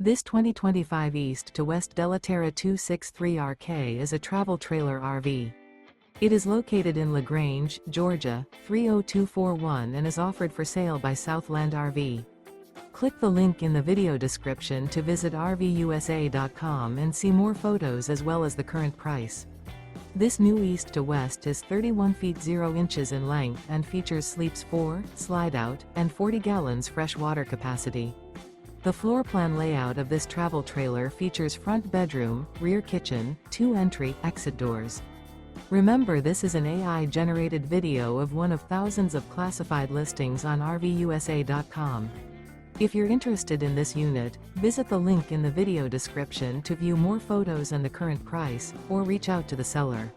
This 2025 East to West Della Terra 263RK is a travel trailer RV. It is located in LaGrange, Georgia, 30241 and is offered for sale by Southland RV. Click the link in the video description to visit RVUSA.com and see more photos as well as the current price. This new East to West is 31 feet 0 inches in length and features sleeps 4, slide-out, and 40 gallons fresh water capacity. The floor plan layout of this travel trailer features front bedroom, rear kitchen, 2 entry/exit doors. Remember, this is an AI-generated video of one of thousands of classified listings on RVUSA.com. If you're interested in this unit, visit the link in the video description to view more photos and the current price, or reach out to the seller.